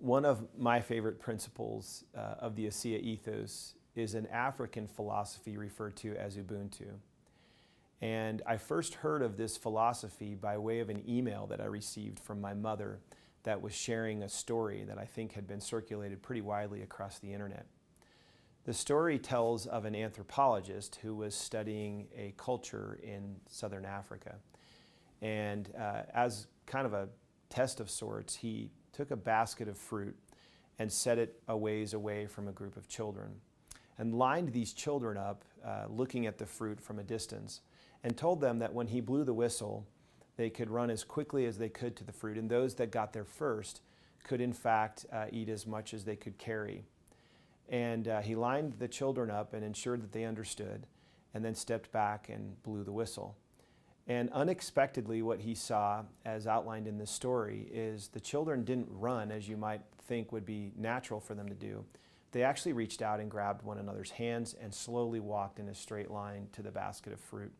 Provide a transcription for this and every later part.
One of my favorite principles of the ASEA ethos is an African philosophy referred to as Ubuntu. And I first heard of this philosophy by way of an email that I received from my mother that was sharing a story that I think had been circulated pretty widely across the internet. The story tells of an anthropologist who was studying a culture in southern Africa. And as kind of a test of sorts, he took a basket of fruit and set it a ways away from a group of children and lined these children up looking at the fruit from a distance and told them that when he blew the whistle, they could run as quickly as they could to the fruit, and those that got there first could in fact eat as much as they could carry. And he lined the children up and ensured that they understood, and then stepped back and blew the whistle. And unexpectedly, what he saw, as outlined in this story, is the children didn't run as you might think would be natural for them to do. They actually reached out and grabbed one another's hands and slowly walked in a straight line to the basket of fruit.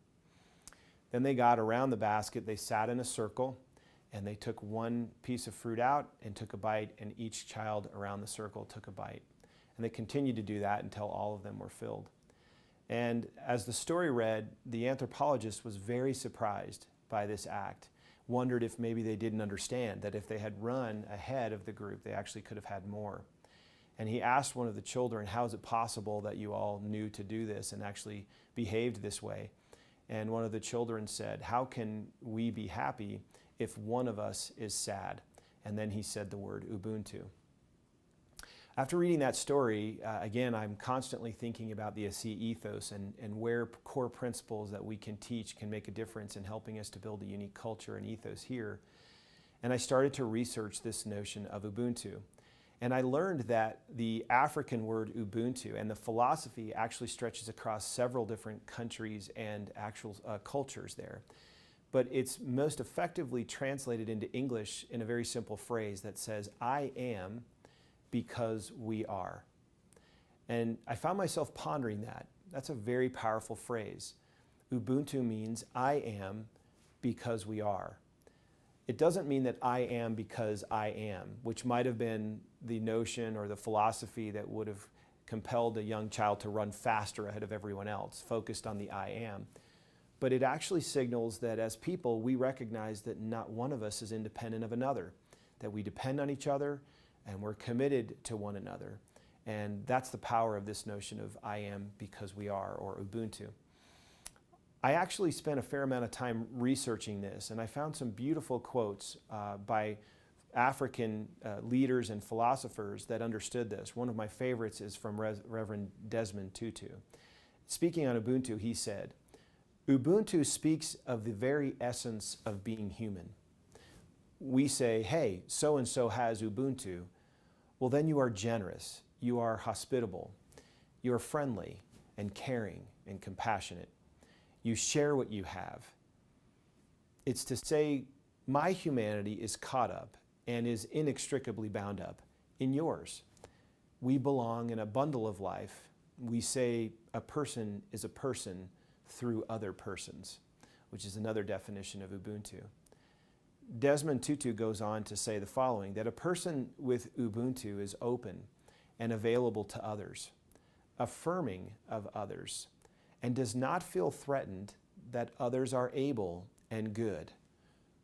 Then they got around the basket, they sat in a circle, and they took one piece of fruit out and took a bite, and each child around the circle took a bite. And they continued to do that until all of them were filled. And as the story read, the anthropologist was very surprised by this act, wondered if maybe they didn't understand that if they had run ahead of the group, they actually could have had more. And he asked one of the children, how is it possible that you all knew to do this and actually behaved this way? And one of the children said, how can we be happy if one of us is sad? And then he said the word Ubuntu. After reading that story, again, I'm constantly thinking about the ASEA ethos and where core principles that we can teach can make a difference in helping us to build a unique culture and ethos here. And I started to research this notion of Ubuntu. And I learned that the African word Ubuntu and the philosophy actually stretches across several different countries and actual cultures there. But it's most effectively translated into English in a very simple phrase that says, I am because we are. And I found myself pondering that. That's a very powerful phrase. Ubuntu means I am because we are. It doesn't mean that I am because I am, which might have been the notion or the philosophy that would have compelled a young child to run faster ahead of everyone else, focused on the I am. But it actually signals that as people, we recognize that not one of us is independent of another, that we depend on each other and we're committed to one another. And that's the power of this notion of I am because we are, or Ubuntu. I actually spent a fair amount of time researching this, and I found some beautiful quotes by African leaders and philosophers that understood this. One of my favorites is from Reverend Desmond Tutu. Speaking on Ubuntu, he said, Ubuntu speaks of the very essence of being human. We say, hey, so-and-so has Ubuntu. Well, then you are generous, you are hospitable, you are friendly and caring and compassionate. You share what you have. It's to say, my humanity is caught up and is inextricably bound up in yours. We belong in a bundle of life. We say a person is a person through other persons, which is another definition of Ubuntu. Desmond Tutu goes on to say the following, that a person with Ubuntu is open and available to others, affirming of others, and does not feel threatened that others are able and good.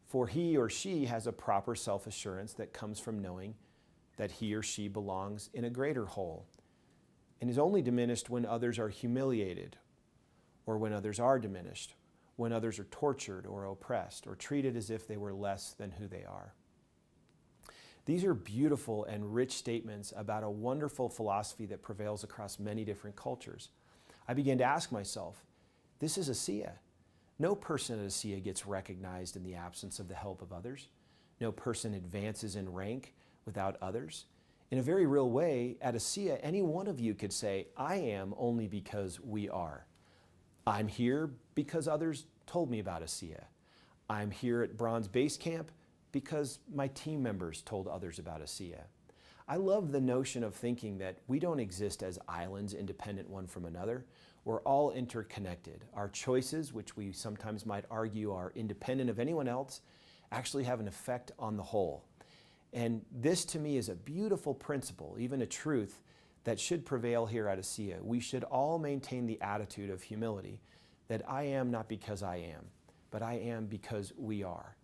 For he or she has a proper self-assurance that comes from knowing that he or she belongs in a greater whole, and is only diminished when others are humiliated, or when others are diminished, when others are tortured or oppressed, or treated as if they were less than who they are. These are beautiful and rich statements about a wonderful philosophy that prevails across many different cultures. I began to ask myself, this is ASEA. No person at ASEA gets recognized in the absence of the help of others. No person advances in rank without others. In a very real way, at ASEA, any one of you could say, I am only because we are. I'm here because others told me about ASEA. I'm here at Bronze Base Camp because my team members told others about ASEA. I love the notion of thinking that we don't exist as islands independent one from another. We're all interconnected. Our choices, which we sometimes might argue are independent of anyone else, actually have an effect on the whole. And this to me is a beautiful principle, even a truth that should prevail here at ASEA. We should all maintain the attitude of humility, that I am not because I am, but I am because we are.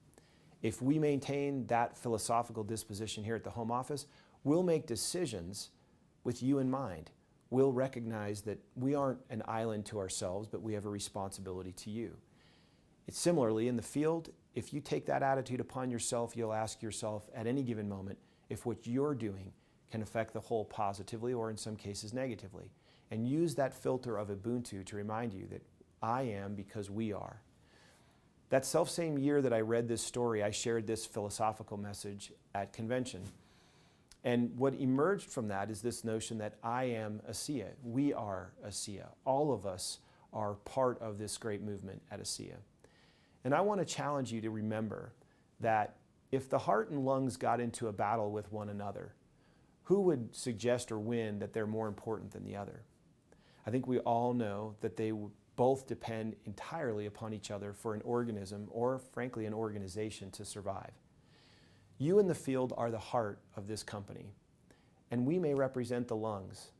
If we maintain that philosophical disposition here at the home office, we'll make decisions with you in mind. We'll recognize that we aren't an island to ourselves, but we have a responsibility to you. It's similarly in the field, if you take that attitude upon yourself, you'll ask yourself at any given moment if what you're doing can affect the whole positively or in some cases negatively. And use that filter of Ubuntu to remind you that I am because we are. That self-same year that I read this story, I shared this philosophical message at convention. And what emerged from that is this notion that I am ASEA. We are ASEA. All of us are part of this great movement at ASEA. And I want to challenge you to remember that if the heart and lungs got into a battle with one another, who would suggest or win that they're more important than the other? I think we all know that they both depend entirely upon each other for an organism or, frankly, an organization to survive. You in the field are the heart of this company, and we may represent the lungs,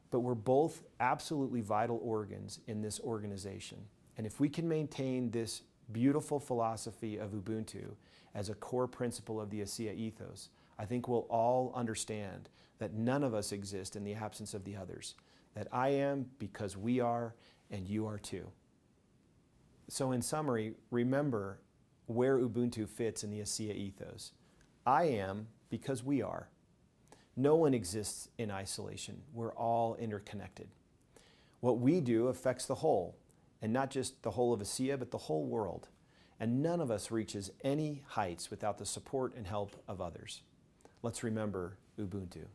but we're both absolutely vital organs in this organization. And if we can maintain this beautiful philosophy of Ubuntu as a core principle of the ASEA ethos, I think we'll all understand that none of us exist in the absence of the others, that I am because we are and you are too. So in summary, remember where Ubuntu fits in the ASEA ethos. I am because we are. No one exists in isolation. We're all interconnected. What we do affects the whole, and not just the whole of ASEA, but the whole world. And none of us reaches any heights without the support and help of others. Let's remember Ubuntu.